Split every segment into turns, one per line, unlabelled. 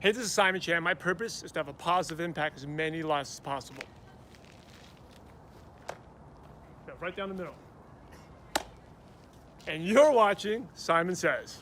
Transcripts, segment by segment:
Hey, this is Simon Chan. My purpose is to have a positive impact as many lives as possible. Yeah, right down the middle. And you're watching Simon Says.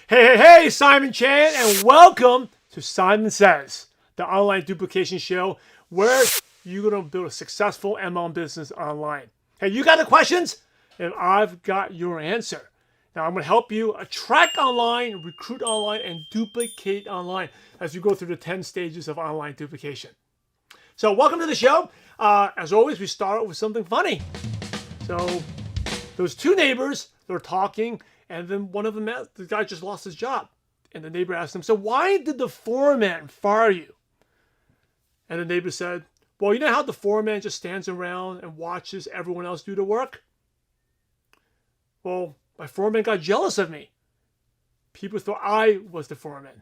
Hey, Simon Chan, and welcome to Simon Says, the online duplication show where you're going to build a successful MLM business online. Hey, you got the questions? And I've got your answer. Now, I'm going to help you attract online, recruit online, and duplicate online as you go through the 10 stages of online duplication. So, welcome to the show. As always, we start with something funny. So, those two neighbors, they're talking, and then one of them, the guy just lost his job. And the neighbor asked him, so why did the foreman fire you? And the neighbor said, well, you know how the foreman just stands around and watches everyone else do the work? Well, my foreman got jealous of me. People thought I was the foreman.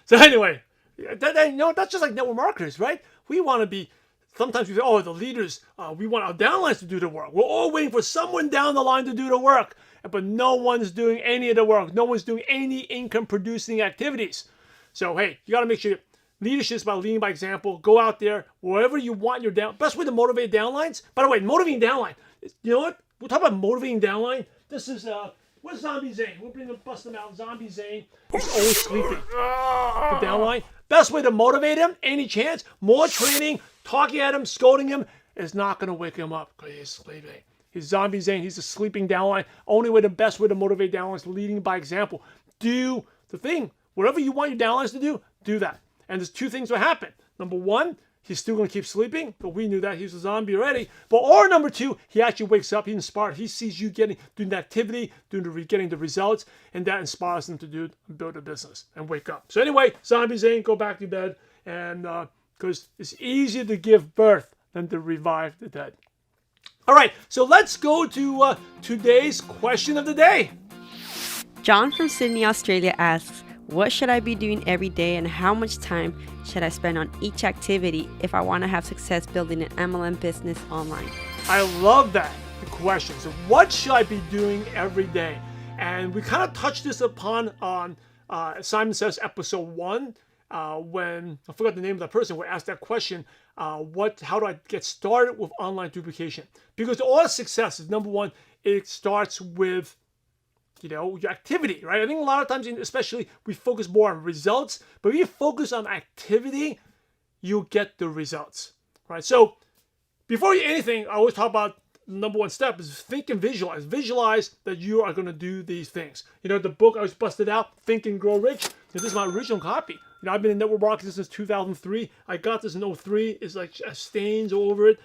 So anyway, that's just like network marketers, right? We want to be, sometimes we say, oh, the leaders, we want our downlines to do the work. We're all waiting for someone down the line to do the work, but no one's doing any of the work. No one's doing any income producing activities. So, hey, you got to make sure leadership is about leading by example. Go out there, wherever you want your down. Best way to motivate downlines. By the way, motivating downline. You know what? We'll talk about motivating downline. This is, what's Zombie Zane? We'll bust him out. Zombie Zane. He's always sleeping. The downline. Best way to motivate him, any chance, more training, talking at him, scolding him, is not going to wake him up because he's sleeping. He's Zombie Zane. He's a sleeping downline. The best way to motivate downlines is leading by example. Do the thing. Whatever you want your downlines to do that. And there's two things that happen. Number one, he's still going to keep sleeping, but we knew that he's a zombie already. Or number two, he actually wakes up, he's inspired. He sees you doing the activity, getting the results, and that inspires him to build a business and wake up. So anyway, Zombie Zane, go back to bed, and because it's easier to give birth than to revive the dead. All right, so let's go to today's question of the day.
John from Sydney, Australia asks, what should I be doing every day and how much time should I spend on each activity if I want to have success building an MLM business online?
I love that question. So what should I be doing every day? And we kind of touched this upon on Simon Says episode 1 when I forgot the name of that person who asked that question. How do I get started with online duplication? Because all success is, number one, it starts with your activity, right? I think a lot of times, especially, we focus more on results, but if you focus on activity, you'll get the results, right? So before anything, I always talk about the number one step is think and visualize. Visualize that you are going to do these things. The book I was busted out, Think and Grow Rich. This is my original copy. I've been in network marketing since 2003. I got this in 2003. It's like stains all over it.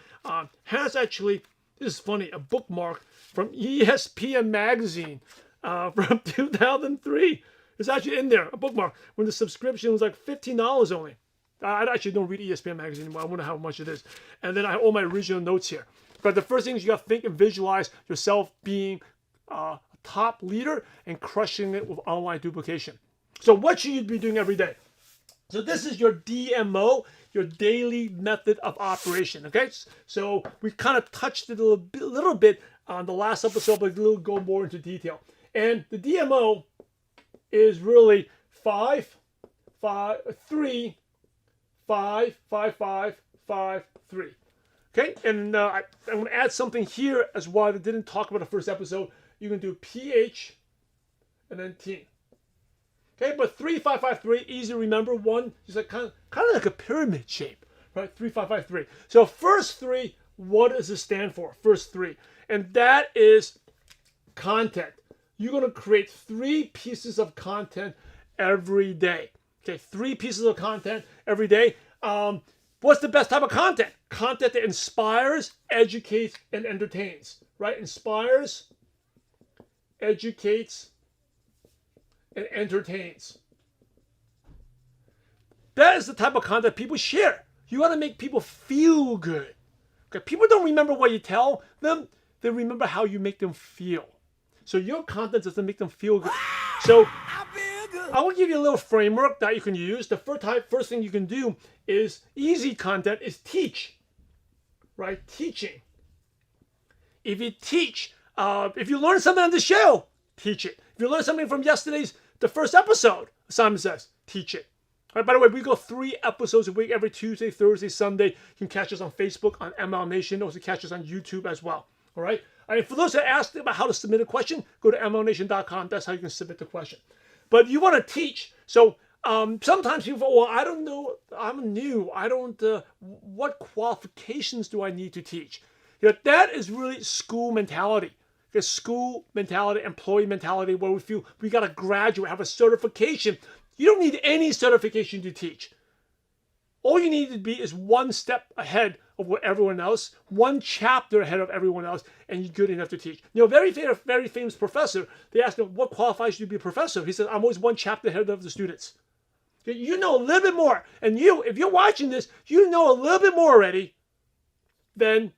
Has actually, this is funny, a bookmark from ESPN magazine. From 2003. It's actually in there, a bookmark, when the subscription was like $15 only. I actually don't read ESPN magazine anymore. I wonder how much it is. And then I have all my original notes here. But the first thing is you got to think and visualize yourself being a top leader and crushing it with online duplication. So what should you be doing every day? So this is your DMO, your daily method of operation, okay? So we kind of touched it a little bit on the last episode, but we'll go more into detail. And the DMO is really 5, 5, 3, 5, 5, 5, 5, 3. Okay, and I'm going to add something here as well that didn't talk about the first episode. You can do PH and then T. Okay, but 3, 5, 5, 3, easy to remember. One is like kind of like a pyramid shape, right? 3, 5, 5, 3. So first 3, what does it stand for? First 3, and that is content. You're going to create 3 pieces of content every day. Okay, 3 pieces of content every day. What's the best type of content? Content that inspires, educates, and entertains. Right? Inspires, educates, and entertains. That is the type of content people share. You want to make people feel good. Okay, people don't remember what you tell them. they remember how you make them feel. So your content doesn't make them feel good. So I will give you a little framework that you can use. The first thing you can do is easy content is teach, right? Teaching. If you teach, if you learn something on the show, teach it. If you learn something from the first episode, Simon Says, teach it. All right, by the way, we go 3 episodes a week, every Tuesday, Thursday, Sunday. You can catch us on Facebook, on ML Nation. Also catch us on YouTube as well. All right. For those that asked about how to submit a question, go to mlnation.com. That's how you can submit the question. But you want to teach. So sometimes people, well, I don't know. I'm new. I don't. What qualifications do I need to teach? That is really school mentality. It's school mentality, employee mentality, where we feel we got to graduate, have a certification. You don't need any certification to teach. All you need to be is one step ahead of everyone else, one chapter ahead of everyone else, and you're good enough to teach. Very famous professor, they asked him, what qualifies you to be a professor? He said, I'm always one chapter ahead of the students. You know a little bit more. And if you're watching this, you know a little bit more already than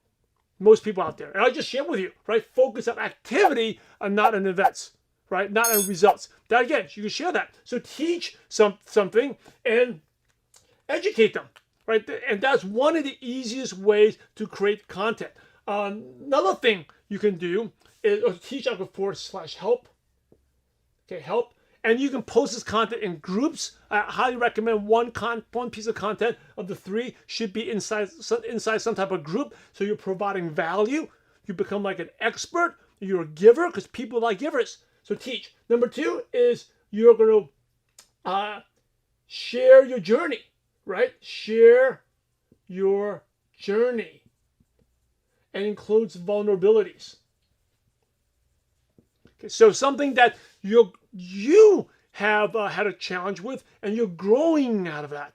most people out there. And I just share with you, right? Focus on activity and not on events, right? Not on results. That again, you can share that. So teach something and educate them, right? And that's one of the easiest ways to create content. Another thing you can do is teach /help. Okay, help. And you can post this content in groups. I highly recommend one piece of content of the 3 should be inside some type of group. So you're providing value. You become like an expert. You're a giver because people like givers. So teach. Number 2 is you're going to share your journey, right? Share your journey. And includes vulnerabilities. Okay, so something that you have had a challenge with, and you're growing out of that.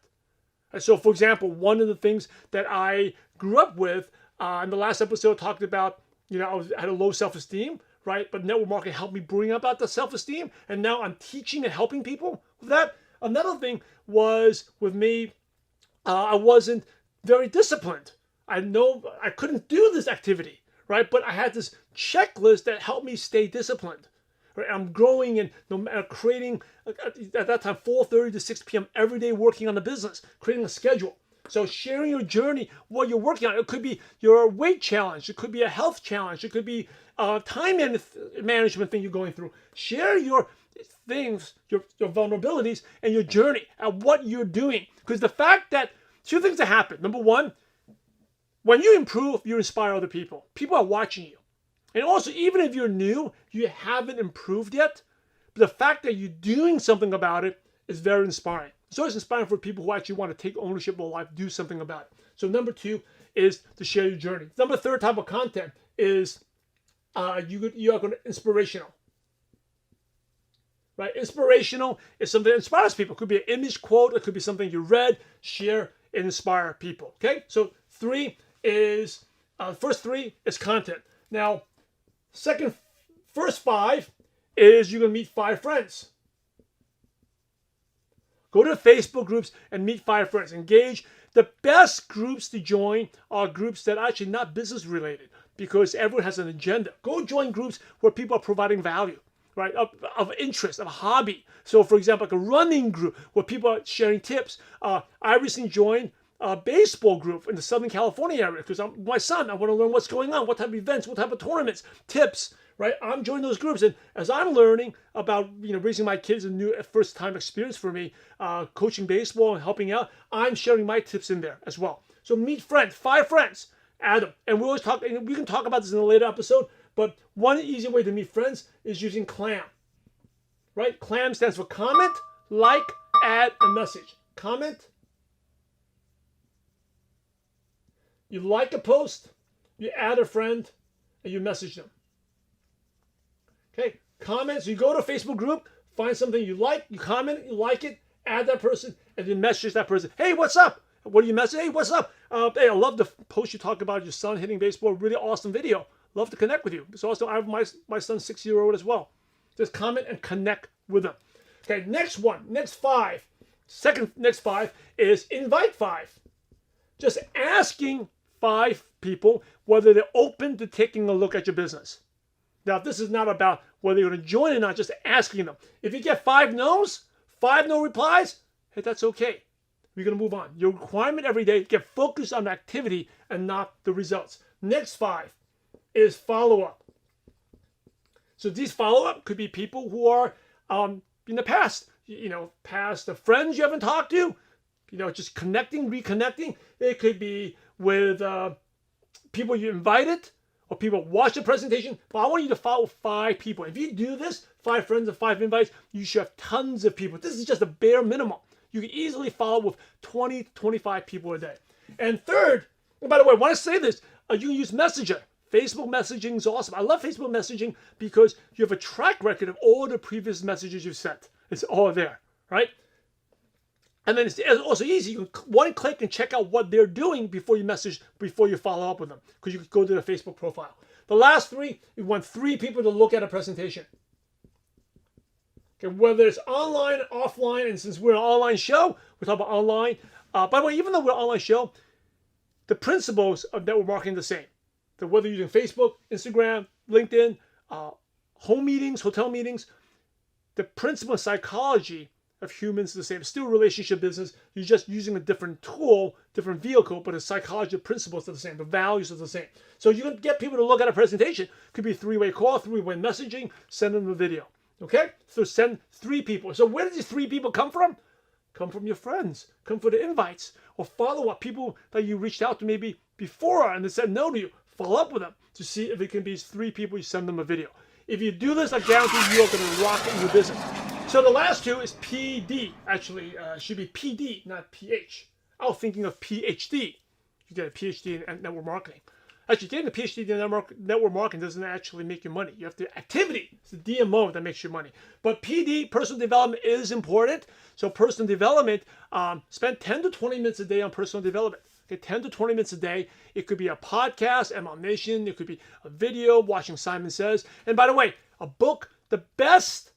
So, for example, one of the things that I grew up with in the last episode talked about, I had a low self-esteem, right? But network marketing helped me bring about the self-esteem, and now I'm teaching and helping people with that. Another thing was with me, I wasn't very disciplined. I know I couldn't do this activity, right? But I had this checklist that helped me stay disciplined. Right? I'm growing and creating, at that time, 4:30 to 6 p.m. every day working on the business, creating a schedule. So sharing your journey, what you're working on. It could be your weight challenge. It could be a health challenge. It could be a time management thing you're going through. Share your things, your vulnerabilities, and your journey and what you're doing. Because the fact that 2 things that happen. Number 1, when you improve, you inspire other people. People are watching you. And also, even if you're new, you haven't improved yet, but the fact that you're doing something about it is very inspiring. So it's inspiring for people who actually want to take ownership of their life, do something about it. So number 2 is to share your journey. Number 3 type of content is you are going to inspirational. Right? Inspirational is something that inspires people. It could be an image quote. It could be something you read. Share and inspire people. Okay? So first 3 is content. Now, first 5 is you're going to meet 5 friends. Go to Facebook groups and meet 5 friends. Engage. The best groups to join are groups that are actually not business related because everyone has an agenda. Go join groups where people are providing value, right? Of interest, of hobby. So, for example, like a running group where people are sharing tips. I recently joined a baseball group in the Southern California area because my son, I want to learn what's going on, what type of events, what type of tournaments, tips, right? I'm joining those groups, and as I'm learning about raising my kids, a new first-time experience for me, coaching baseball and helping out, I'm sharing my tips in there as well. So meet friends, 5 friends, add them, and we always talk. And we can talk about this in a later episode. But one easy way to meet friends is using CLAM, right? CLAM stands for comment, like, add, and message. Comment. You like a post, you add a friend, and you message them. Okay, comments, you go to a Facebook group, find something you like, you comment, you like it, add that person, and you message that person. Hey, what's up? What do you message? Hey, what's up? Hey, I love the post you talk about your son hitting baseball. Really awesome video. Love to connect with you. So also, I have my son's 6-year-old as well. Just comment and connect with them. Okay, next 5. Next 5 is invite 5. Just asking 5 people whether they're open to taking a look at your business. Now, this is not about whether you're going to join or not, just asking them. If you get 5 no's, 5 no replies, hey, that's okay. We're going to move on. Your requirement every day, get focused on the activity and not the results. Next 5 is follow-up. So these follow-up could be people who are in the past, past the friends you haven't talked to, just connecting, reconnecting. It could be with people you invited or people watch the presentation. But I want you to follow 5 people. If you do this, 5 friends and 5 invites, you should have tons of people. This is just a bare minimum. You can easily follow with 20 to 25 people a day. And third, and by the way, when I say this, you can use Messenger. Facebook messaging is awesome. I love Facebook messaging because you have a track record of all the previous messages you've sent. It's all there, right? And then it's also easy. You can one click and check out what they're doing before you follow up with them, because you can go to their Facebook profile. The last 3, you want 3 people to look at a presentation. Okay, whether it's online, offline, and since we're an online show, we're talking about online. By the way, even though we're an online show, the principles of network marketing are the same. So whether you're using Facebook, Instagram, LinkedIn, home meetings, hotel meetings, the principle of psychology of humans is the same. It's still a relationship business. You're just using a different tool, different vehicle, but the psychology principles are the same. The values are the same. So you can get people to look at a presentation. It could be 3-way call, 3-way messaging, send them a video. Okay? So send 3 people. So where did these 3 people come from? Come from your friends. Come for the invites. Or follow up people that you reached out to maybe before and they said no to you. Follow up with them to see if it can be 3 people, you send them a video. If you do this, I guarantee you are going to rock in your business. So the last 2 is PD. Actually, should be PD, not PH. I was thinking of PhD. You get a PhD in network marketing. Actually, getting a PhD in network marketing doesn't actually make you money. You have the activity. It's the DMO that makes you money. But PD, personal development, is important. So personal development, spend 10 to 20 minutes a day on personal development. Okay, 10 to 20 minutes a day. It could be a podcast, ML Nation. It could be a video, watching Simon Says. And by the way, a book. The best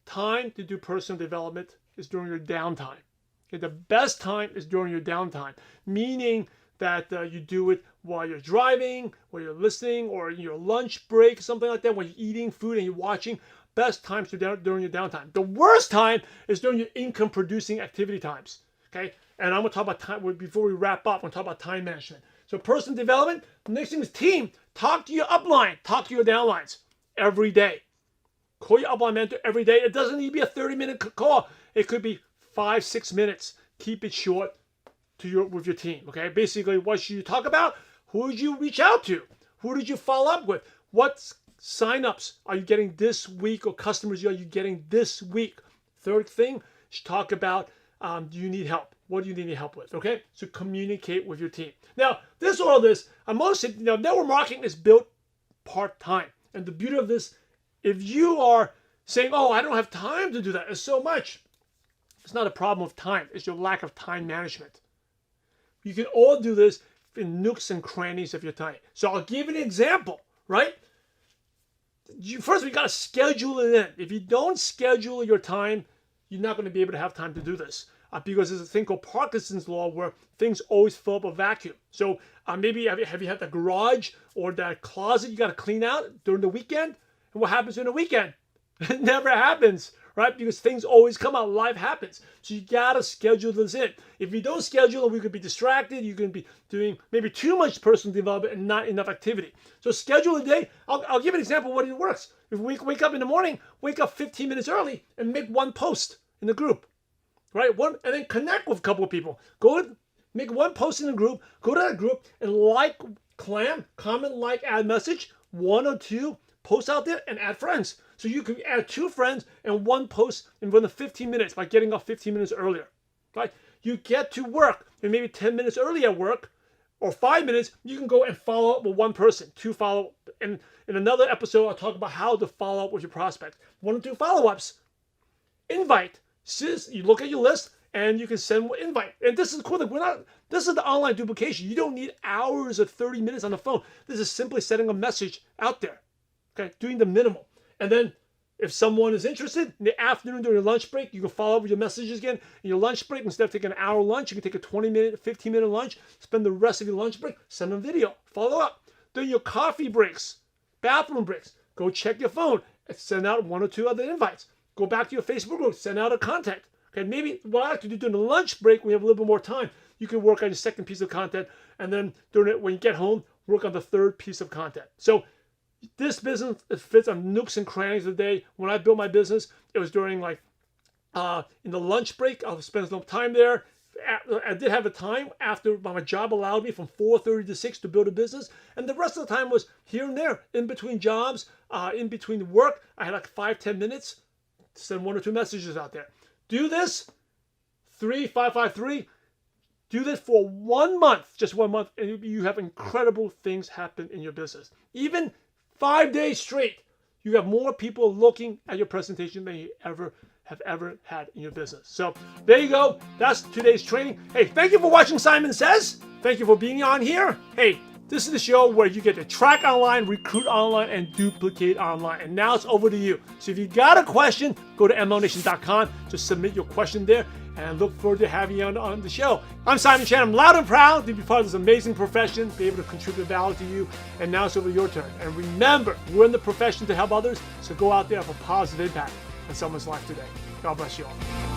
time to do personal development is during your downtime. Okay, the best time is during your downtime, meaning that you do it while you're driving, while you're listening, or in your lunch break, something like that, when you're eating food and you're watching. Best times to during your downtime. The worst time is during your income-producing activity times. Okay, and I'm gonna talk about time before we wrap up. I'm gonna talk about time management. So personal development. The next thing is team. Talk to your upline. Talk to your downlines every day. Call your upline mentor every day. It doesn't need to be a 30-minute call. It could be 5-6 minutes. Keep it short with your team. Okay, basically, what should you talk about? Who did you reach out to? Who did you follow up with? What signups are you getting this week, or customers are you getting this week? Third thing, you should talk about, do you need help? What do you need help with? Okay, so communicate with your team. Now, all this, network marketing is built part-time. And the beauty of this, if you are saying, oh, I don't have time to do that, it's so much. It's not a problem of time. It's your lack of time management. You can all do this in nooks and crannies of your time. So I'll give you an example, right? First, we got to schedule it in. If you don't schedule your time, you're not going to be able to have time to do this. Because there's a thing called Parkinson's law where things always fill up a vacuum. So maybe have you had the garage or that closet you got to clean out during the weekend? And what happens during the weekend? It never happens, right? Because things always come out. Life happens. So you got to schedule this in. If you don't schedule it, we could be distracted. You can be doing maybe too much personal development and not enough activity. So schedule a day. I'll give an example of what it works. If we wake up in the morning, wake up 15 minutes early and make one post in the group. Right? And then connect with a couple of people. Make one post in the group, go to that group and comment, like, add message, 1 or 2, post out there and add friends. So you can add 2 friends and 1 post in within 15 minutes by getting off 15 minutes earlier. Right? You get to work and maybe 10 minutes early at work or 5 minutes, you can go and follow up with 1 person, 2 follow. And in another episode, I'll talk about how to follow up with your prospect. 1 or 2 follow-ups. Invite. You look at your list and you can send an invite. And this is cool. This is the online duplication. You don't need hours or 30 minutes on the phone. This is simply sending a message out there. Okay, doing the minimal. And then If someone is interested in the afternoon during your lunch break, you can follow up with your messages again. In your lunch break, instead of taking an hour lunch, you can take a 20-minute, 15-minute lunch, spend the rest of your lunch break, send them video, follow up. During your coffee breaks, bathroom breaks, go check your phone and send out 1 or 2 other invites. Go back to your Facebook group, send out a contact. Okay, maybe what I like to do during the lunch break, when you have a little bit more time, you can work on your second piece of content, and then during it, when you get home, work on the third piece of content. So this business, it fits on nooks and crannies of the day. When I built my business, it was during like in the lunch break. I'll spend some time there. I did have a time after my job allowed me from 4:30 to 6 to build a business, and the rest of the time was here and there, in between jobs, in between work. I had like 5-10 minutes to send 1 or 2 messages out there. Do this, 3553. Do this for 1 month, just 1 month, and you have incredible things happen in your business. Even 5 days straight, you have more people looking at your presentation than you have ever had in your business. So there you go. That's today's training. Hey, thank you for watching Simon Says. Thank you for being on here. Hey, this is the show where you get to track online, recruit online, and duplicate online. And now it's over to you. So if you got a question, go to mlnation.com to submit your question there. And I look forward to having you on the show. I'm Simon Chan. I'm loud and proud to be part of this amazing profession, be able to contribute value to you. And now it's over your turn. And remember, we're in the profession to help others, so go out there and have a positive impact on someone's life today. God bless you all.